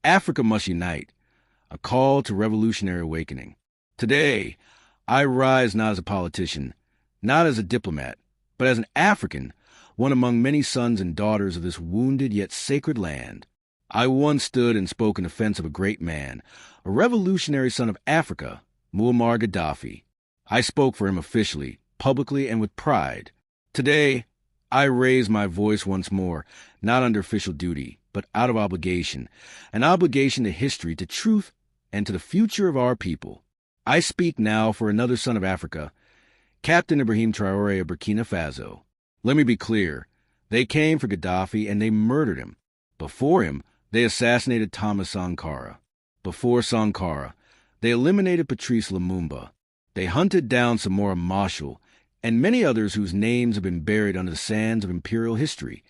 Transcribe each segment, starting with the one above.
Africa must unite, a call to revolutionary awakening. Today, I rise not as a politician, not as a diplomat, but as an African, one among many sons and daughters of this wounded yet sacred land. I once stood and spoke in defense of a great man, a revolutionary son of Africa, Muammar Gaddafi. I spoke for him officially, publicly, and with pride. Today, I raise my voice once more, not under official duty, but out of obligation, an obligation to history, to truth, and to the future of our people. I speak now for another son of Africa, Captain Ibrahim Traoré of Burkina Faso. Let me be clear. They came for Gaddafi and they murdered him. Before him, they assassinated Thomas Sankara. Before Sankara, they eliminated Patrice Lumumba. They hunted down Samora Machel and many others whose names have been buried under the sands of imperial history,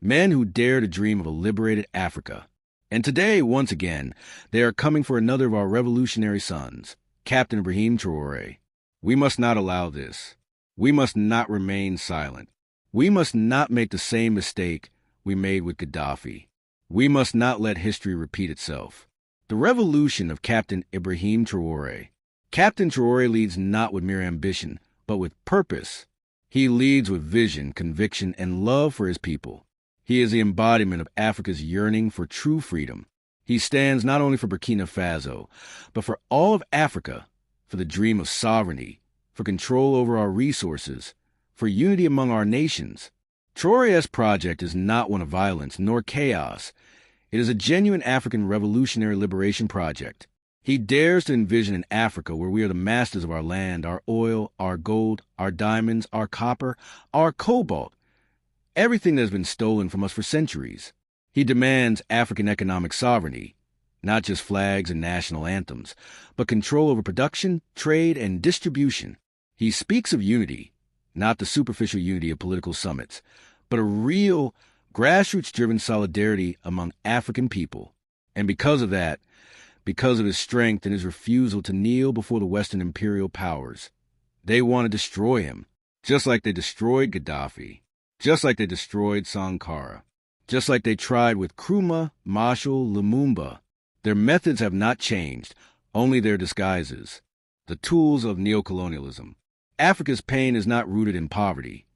men who dare to dream of a liberated Africa. And today, once again, they are coming for another of our revolutionary sons, Captain Ibrahim Traoré. We must not allow this. We must not remain silent. We must not make the same mistake we made with Gaddafi. We must not let history repeat itself. The revolution of Captain Ibrahim Traoré. Captain Traoré leads not with mere ambition, but with purpose. He leads with vision, conviction, and love for his people. He is the embodiment of Africa's yearning for true freedom. He stands not only for Burkina Faso, but for all of Africa, for the dream of sovereignty, for control over our resources, for unity among our nations. Traoré's project is not one of violence nor chaos. It is a genuine African revolutionary liberation project. He dares to envision an Africa where we are the masters of our land, our oil, our gold, our diamonds, our copper, our cobalt, everything that has been stolen from us for centuries. He demands African economic sovereignty, not just flags and national anthems, but control over production, trade, and distribution. He speaks of unity, not the superficial unity of political summits, but a real, grassroots-driven solidarity among African people. And because of that, because of his strength and his refusal to kneel before the Western imperial powers, they want to destroy him, just like they destroyed Gaddafi, just like they destroyed Sankara, just like they tried with Nkrumah, Machel, Lumumba. Their methods have not changed, only their disguises, the tools of neocolonialism. Africa's pain is not rooted in poverty.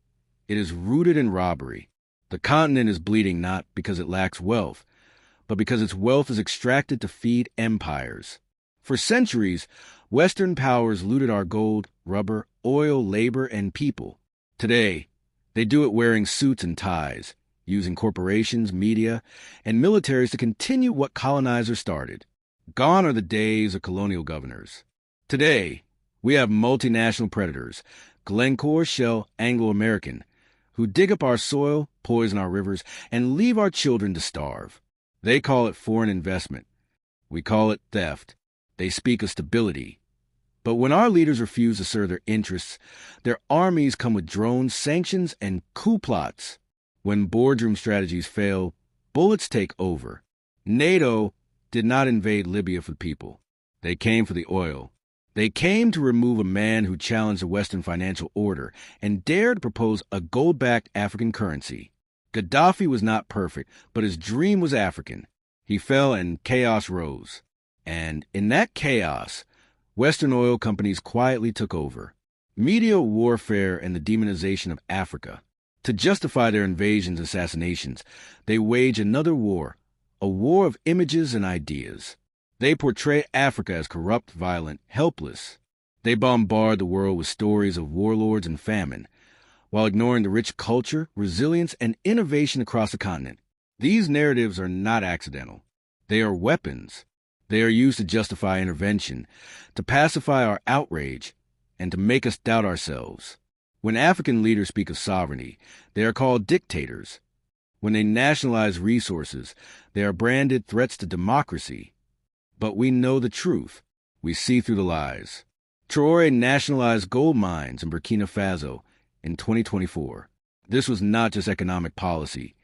It is rooted in robbery. The continent is bleeding not because it lacks wealth, but because its wealth is extracted to feed empires. For centuries, Western powers looted our gold, rubber, oil, labor, and people. Today, they do it wearing suits and ties, using corporations, media, and militaries to continue what colonizers started. Gone are the days of colonial governors. Today, we have multinational predators, Glencore, Shell, Anglo-American, who dig up our soil, poison our rivers, and leave our children to starve. They call it foreign investment. We call it theft. They speak of stability. But when our leaders refuse to serve their interests, their armies come with drones, sanctions, and coup plots. When boardroom strategies fail, bullets take over. NATO did not invade Libya for the people. They came for the oil. They came to remove a man who challenged the Western financial order and dared to propose a gold-backed African currency. Gaddafi was not perfect, but his dream was African. He fell and chaos rose. And in that chaos, Western oil companies quietly took over. Media warfare and the demonization of Africa. To justify their invasions and assassinations, they wage another war, a war of images and ideas. They portray Africa as corrupt, violent, helpless. They bombard the world with stories of warlords and famine, while ignoring the rich culture, resilience, and innovation across the continent. These narratives are not accidental. They are weapons. They are used to justify intervention, to pacify our outrage, and to make us doubt ourselves. When African leaders speak of sovereignty, they are called dictators. When they nationalize resources, they are branded threats to democracy. But we know the truth. We see through the lies. Traoré nationalized gold mines in Burkina Faso in 2024. This was not just economic policy.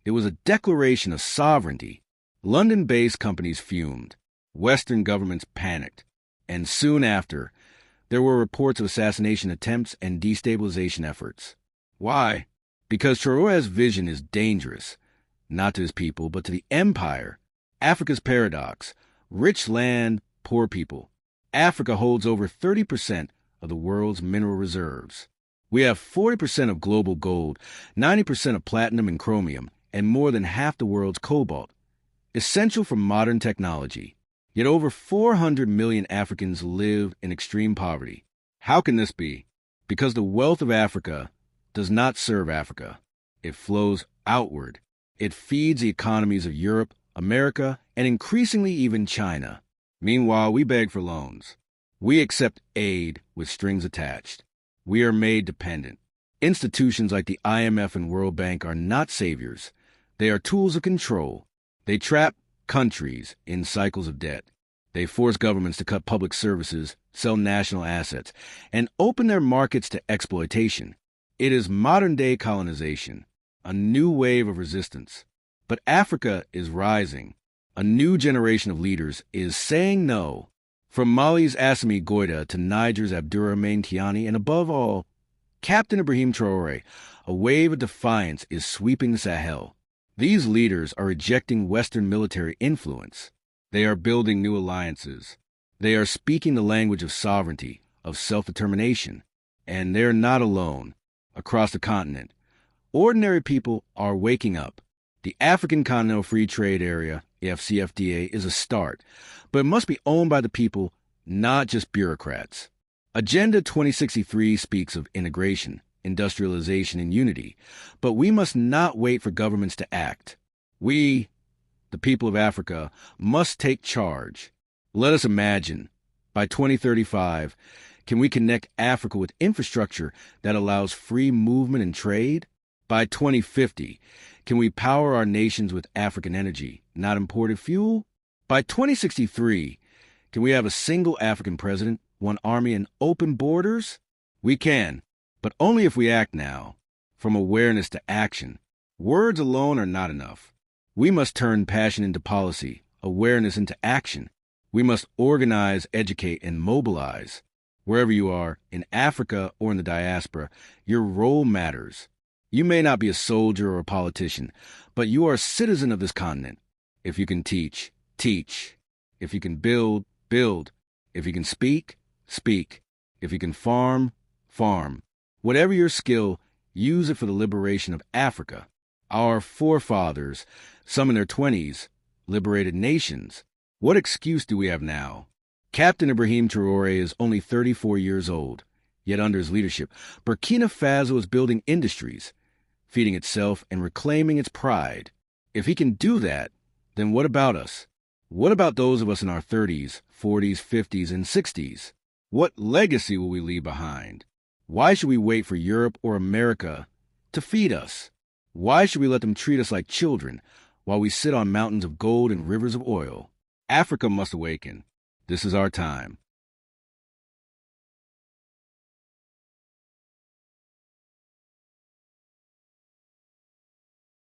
It was a declaration of sovereignty. London-based companies fumed. Western governments panicked. And soon after, there were reports of assassination attempts and destabilization efforts. Why? Because Traoré's vision is dangerous, not to his people, but to the empire. Africa's paradox: rich land, poor people. Africa holds over 30% of the world's mineral reserves. We have 40% of global gold, 90% of platinum and chromium, and more than half the world's cobalt, essential for modern technology. Yet over 400 million Africans live in extreme poverty. How can this be? Because the wealth of Africa does not serve Africa. It flows outward. It feeds the economies of Europe, America, and increasingly even China. Meanwhile, we beg for loans. We accept aid with strings attached. We are made dependent. Institutions like the IMF and World Bank are not saviors. They are tools of control. They trap countries in cycles of debt. They force governments to cut public services, sell national assets, and open their markets to exploitation. It is modern-day colonization, a new wave of resistance. But Africa is rising. A new generation of leaders is saying no. From Mali's Assimi Goïta to Niger's Abdourahmane Tiani, and above all, Captain Ibrahim Traoré, a wave of defiance is sweeping the Sahel. These leaders are rejecting Western military influence. They are building new alliances. They are speaking the language of sovereignty, of self-determination. And they're not alone. Across the continent, ordinary people are waking up. The African Continental Free Trade Area, AfCFTA, is a start, but it must be owned by the people, not just bureaucrats. Agenda 2063 speaks of integration, industrialization, and unity, but we must not wait for governments to act. We, the people of Africa, must take charge. Let us imagine, by 2035, can we connect Africa with infrastructure that allows free movement and trade? By 2050, can we power our nations with African energy, not imported fuel? By 2063, can we have a single African president, one army, and open borders? We can, but only if we act now. From awareness to action. Words alone are not enough. We must turn passion into policy, awareness into action. We must organize, educate, and mobilize. Wherever you are, in Africa or in the diaspora, your role matters. You may not be a soldier or a politician, but you are a citizen of this continent. If you can teach, teach. If you can build, build. If you can speak, speak. If you can farm, farm. Whatever your skill, use it for the liberation of Africa. Our forefathers, some in their 20s, liberated nations. What excuse do we have now? Captain Ibrahim Traoré is only 34 years old, yet under his leadership, Burkina Faso is building industries, feeding itself and reclaiming its pride. If he can do that, then what about us? What about those of us in our 30s, 40s, 50s, and 60s? What legacy will we leave behind? Why should we wait for Europe or America to feed us? Why should we let them treat us like children while we sit on mountains of gold and rivers of oil? Africa must awaken. This is our time.